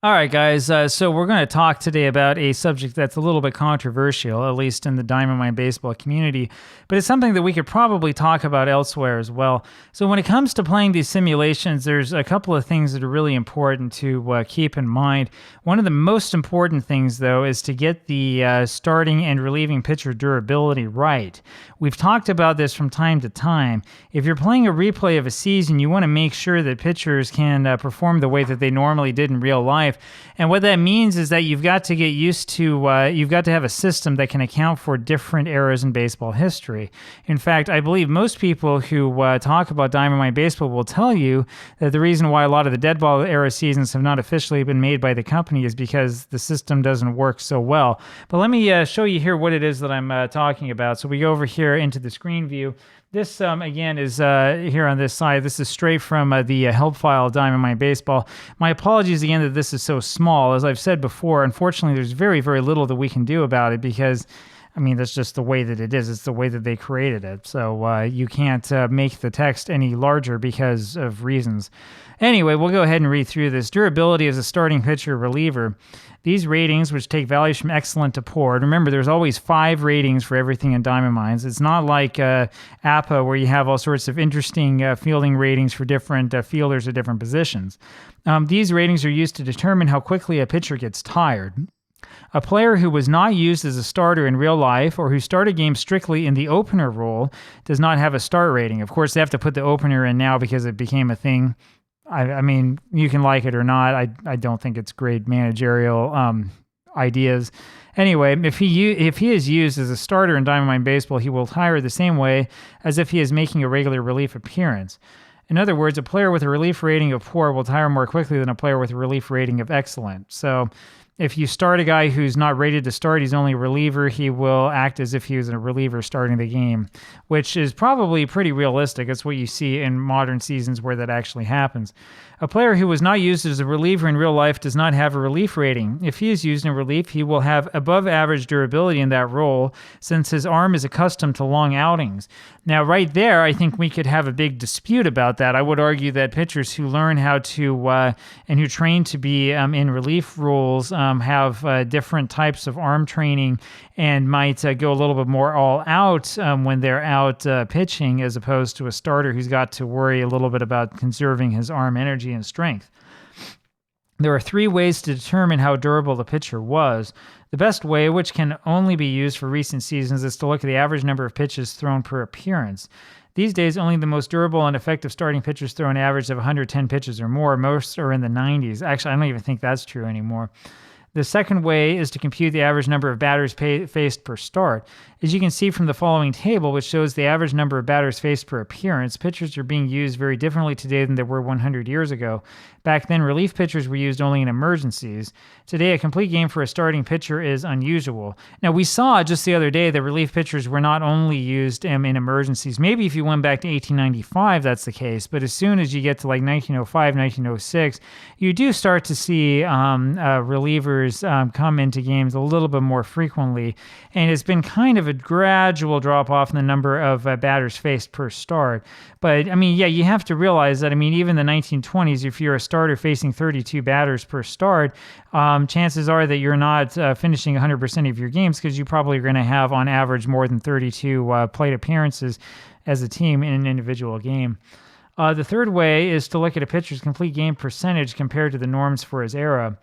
All right, guys. So we're going to talk today about a subject that's a little bit controversial, at least in the Diamond Mine baseball community, but it's something that we could probably talk about elsewhere as well. So when it comes to playing these simulations, there's a couple of things that are really important to keep in mind. One of the most important things, though, is to get the starting and relieving pitcher durability right. We've talked about this from time to time. If you're playing a replay of a season, you want to make sure that pitchers can perform the way that they normally did in real life. And what that means is that you've got to get used to, you've got to have a system that can account for different eras in baseball history. In fact, I believe most people who talk about Diamond Mine Baseball will tell you that the reason why a lot of the dead ball era seasons have not officially been made by the company is because the system doesn't work so well. But let me show you here what it is that I'm talking about. So we go over here into the screen view. This, again, is here on this side. This is straight from the help file of Diamond Mine Baseball. My apologies again that this is so small. As I've said before, unfortunately, there's very, very little that we can do about it because, I mean, that's just the way that it is. It's the way that they created it. So you can't make the text any larger because of reasons. Anyway, we'll go ahead and read through this. Durability as a starting pitcher reliever. These ratings, which take values from excellent to poor. Remember, there's always 5 ratings for everything in Diamond Mines. It's not like APBA where you have all sorts of interesting fielding ratings for different fielders at different positions. These ratings are used to determine how quickly a pitcher gets tired. A player who was not used as a starter in real life or who started games strictly in the opener role does not have a start rating. Of course, they have to put the opener in now because it became a thing. I mean, you can like it or not. I don't think it's great managerial ideas. Anyway, if he is used as a starter in Diamond Mine Baseball, he will tire the same way as if he is making a regular relief appearance. In other words, a player with a relief rating of poor will tire more quickly than a player with a relief rating of excellent. So if you start a guy who's not rated to start, he's only a reliever, he will act as if he was a reliever starting the game, which is probably pretty realistic. It's what you see in modern seasons where that actually happens. A player who was not used as a reliever in real life does not have a relief rating. If he is used in relief, he will have above average durability in that role since his arm is accustomed to long outings. Now, right there, I think we could have a big dispute about that. I would argue that pitchers who learn how to and who train to be in relief roles have different types of arm training and might go a little bit more all out when they're out pitching as opposed to a starter who's got to worry a little bit about conserving his arm energy and strength. There are 3 ways to determine how durable the pitcher was. The best way, which can only be used for recent seasons, is to look at the average number of pitches thrown per appearance. These days, only the most durable and effective starting pitchers throw an average of 110 pitches or more. Most are in the 90s. Actually, I don't even think that's true anymore. The second way is to compute the average number of batters faced per start. As you can see from the following table, which shows the average number of batters faced per appearance, pitchers are being used very differently today than they were 100 years ago. Back then, relief pitchers were used only in emergencies. Today, a complete game for a starting pitcher is unusual. Now, we saw just the other day that relief pitchers were not only used in emergencies. Maybe if you went back to 1895, that's the case. But as soon as you get to like 1905, 1906, you do start to see relievers come into games a little bit more frequently. And it's been kind of a gradual drop off in the number of batters faced per start. But, I mean, yeah, you have to realize that, I mean, even in the 1920s, if you're a starter facing 32 batters per start, chances are that you're not finishing 100% of your games because you probably are going to have, on average, more than 32 plate appearances as a team in an individual game. The third way is to look at a pitcher's complete game percentage compared to the norms for his era.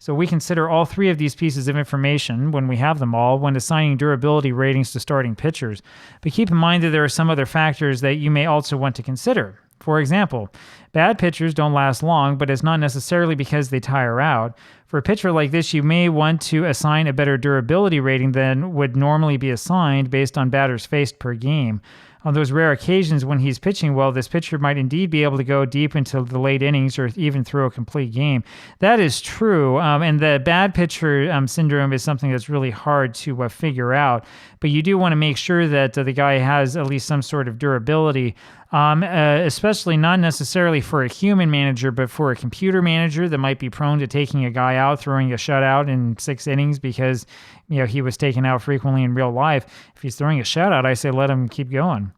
So we consider all 3 of these pieces of information, when we have them all, when assigning durability ratings to starting pitchers. But keep in mind that there are some other factors that you may also want to consider. For example, bad pitchers don't last long, but it's not necessarily because they tire out. For a pitcher like this, you may want to assign a better durability rating than would normally be assigned based on batters faced per game. On those rare occasions when he's pitching well, this pitcher might indeed be able to go deep into the late innings or even throw a complete game. That is true, and the bad pitcher syndrome is something that's really hard to figure out. But you do want to make sure that the guy has at least some sort of durability, especially not necessarily for a human manager, but for a computer manager that might be prone to taking a guy out, throwing a shutout in 6 innings because he was taken out frequently in real life. If he's throwing a shutout, I say let him keep going.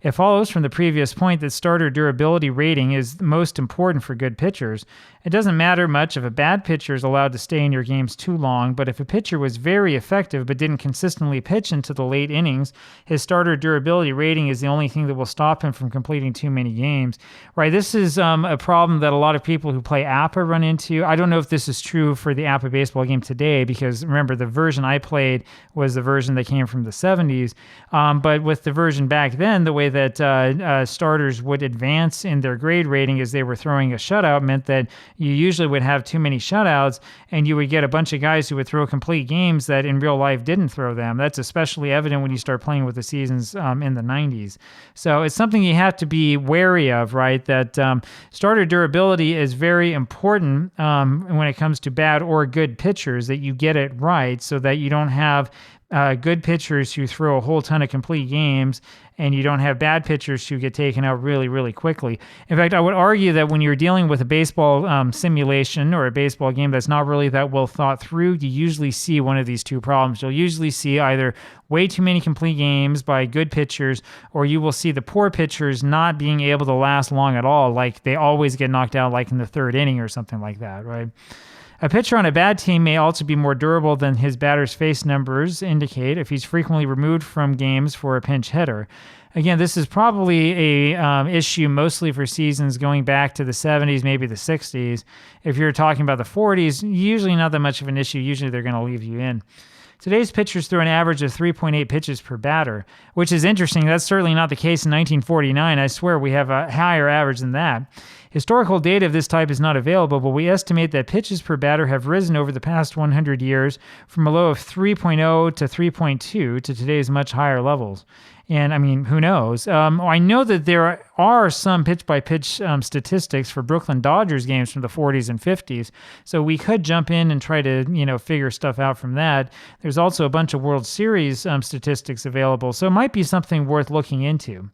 It follows from the previous point that starter durability rating is most important for good pitchers. It doesn't matter much if a bad pitcher is allowed to stay in your games too long, but if a pitcher was very effective but didn't consistently pitch into the late innings, his starter durability rating is the only thing that will stop him from completing too many games. Right? This is a problem that a lot of people who play APBA run into. I don't know if this is true for the APBA baseball game today, because remember, the version I played was the version that came from the 70s. But with the version back then, the way that starters would advance in their grade rating as they were throwing a shutout meant that you usually would have too many shutouts, and you would get a bunch of guys who would throw complete games that in real life didn't throw them. That's especially evident when you start playing with the seasons in the 90s. So it's something you have to be wary of, right? That starter durability is very important when it comes to bad or good pitchers, that you get it right so that you don't have good pitchers who throw a whole ton of complete games, and you don't have bad pitchers who get taken out really, really quickly. In fact, I would argue that when you're dealing with a baseball simulation or a baseball game that's not really that well thought through, you usually see one of these two problems. You'll usually see either way too many complete games by good pitchers, or you will see the poor pitchers not being able to last long at all. Like they always get knocked out like in the third inning or something like that, right? A pitcher on a bad team may also be more durable than his batter's face numbers indicate if he's frequently removed from games for a pinch hitter. Again, this is probably a issue mostly for seasons going back to the 70s, maybe the 60s. If you're talking about the 40s, usually not that much of an issue. Usually they're going to leave you in. Today's pitchers throw an average of 3.8 pitches per batter, which is interesting. That's certainly not the case in 1949. I swear we have a higher average than that. Historical data of this type is not available, but we estimate that pitches per batter have risen over the past 100 years from a low of 3.0 to 3.2 to today's much higher levels. And I mean, who knows? I know that there are some pitch-by-pitch statistics for Brooklyn Dodgers games from the 40s and 50s, so we could jump in and try to, figure stuff out from that. There's also a bunch of World Series statistics available, so it might be something worth looking into.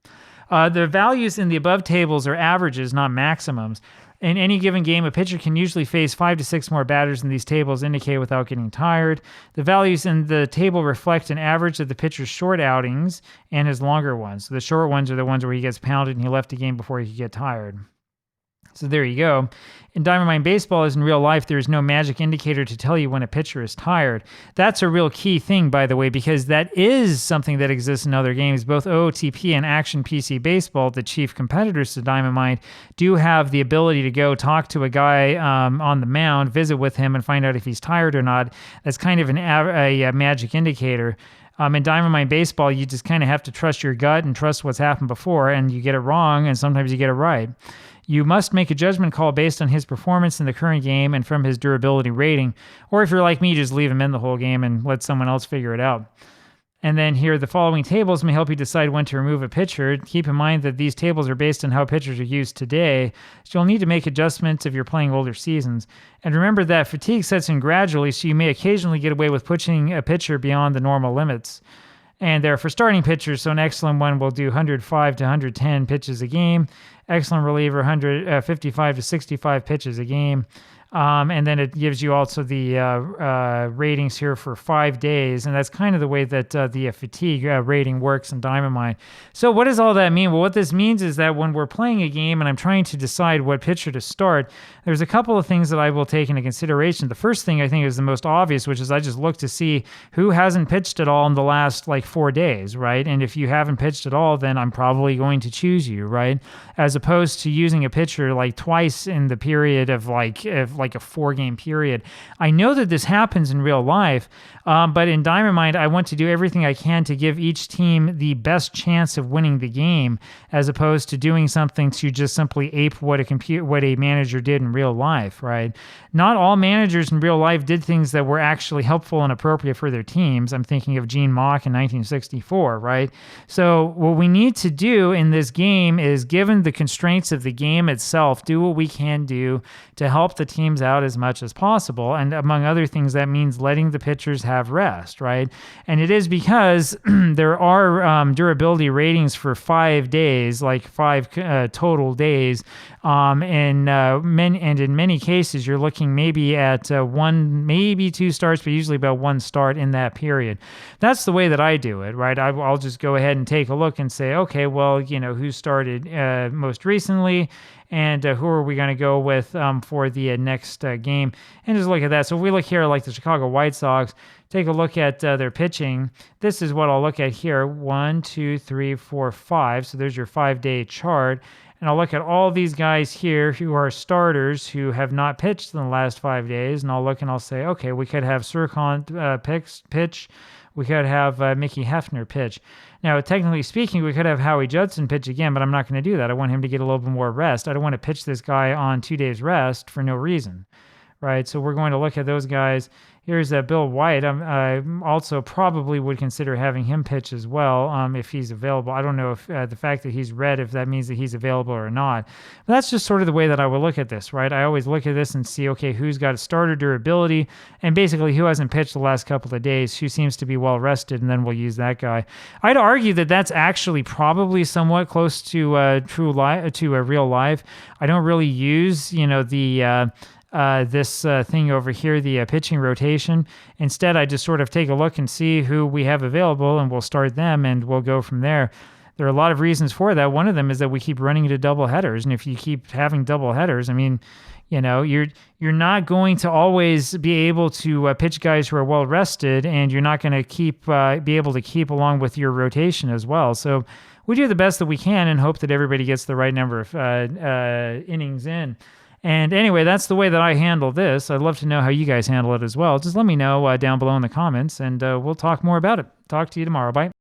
The values in the above tables are averages, not maximums. In any given game, a pitcher can usually face 5 to 6 more batters than these tables indicate without getting tired. The values in the table reflect an average of the pitcher's short outings and his longer ones. So the short ones are the ones where he gets pounded and he left the game before he could get tired. So there you go. In Diamond Mine Baseball, as in real life, there is no magic indicator to tell you when a pitcher is tired. That's a real key thing, by the way, because that is something that exists in other games. Both OOTP and Action PC Baseball, the chief competitors to Diamond Mine, do have the ability to go talk to a guy on the mound, visit with him, and find out if he's tired or not. That's kind of a magic indicator. In Diamond Mine Baseball, you just kind of have to trust your gut and trust what's happened before, and you get it wrong, and sometimes you get it right. You must make a judgment call based on his performance in the current game and from his durability rating. Or if you're like me, just leave him in the whole game and let someone else figure it out. And then here, the following tables may help you decide when to remove a pitcher. Keep in mind that these tables are based on how pitchers are used today, so you'll need to make adjustments if you're playing older seasons. And remember that fatigue sets in gradually, so you may occasionally get away with pushing a pitcher beyond the normal limits. And they're for starting pitchers, so an excellent one will do 105 to 110 pitches a game. Excellent reliever, 55 to 65 pitches a game. And then it gives you also the ratings here for 5 days. And that's kind of the way that the fatigue rating works in Diamond Mine. So what does all that mean? Well, what this means is that when we're playing a game and I'm trying to decide what pitcher to start, there's a couple of things that I will take into consideration. The first thing I think is the most obvious, which is I just look to see who hasn't pitched at all in the last 4 days, right? And if you haven't pitched at all, then I'm probably going to choose you, right? As opposed to using a pitcher twice in the period of a 4-game period. I know that this happens in real life, but in Diamond Mine, I want to do everything I can to give each team the best chance of winning the game, as opposed to doing something to just simply ape what a manager did in real life, right? Not all managers in real life did things that were actually helpful and appropriate for their teams. I'm thinking of Gene Mauch in 1964, right? So what we need to do in this game is, given the constraints of the game itself, do what we can do to help the team games out as much as possible. And among other things, that means letting the pitchers have rest, right? And it is because there are durability ratings for 5 days, like 5 total days. And in many cases, you're looking maybe at 1, maybe 2 starts, but usually about 1 start in that period. That's the way that I do it, right? I'll just go ahead and take a look and say, okay, well, who started most recently, and who are we going to go with for the next game, and just look at that. So if we look here, like the Chicago White Sox, take a look at their pitching. This is what I'll look at here: 1, 2, 3, 4, 5. So there's your 5-day chart. And I'll look at all these guys here who are starters who have not pitched in the last 5 days. And I'll look and I'll say, okay, we could have Surkant pitch. We could have Mickey Hefner pitch. Now, technically speaking, we could have Howie Judson pitch again, but I'm not going to do that. I want him to get a little bit more rest. I don't want to pitch this guy on 2 days rest for no reason, right? So we're going to look at those guys. Here's Bill White. I also probably would consider having him pitch as well if he's available. I don't know if the fact that he's red, if that means that he's available or not. But that's just sort of the way that I would look at this, right? I always look at this and see, okay, who's got a starter durability, and basically who hasn't pitched the last couple of days, who seems to be well rested, and then we'll use that guy. I'd argue that that's actually probably somewhat close to real life. I don't really use, this thing over here, the pitching rotation. Instead, I just sort of take a look and see who we have available, and we'll start them, and we'll go from there. There are a lot of reasons for that. One of them is that we keep running into double headers, and if you keep having double headers, I mean, you're not going to always be able to pitch guys who are well rested, and you're not going to be able to keep along with your rotation as well. So we do the best that we can and hope that everybody gets the right number of innings in. And anyway, that's the way that I handle this. I'd love to know how you guys handle it as well. Just let me know down below in the comments, and we'll talk more about it. Talk to you tomorrow. Bye.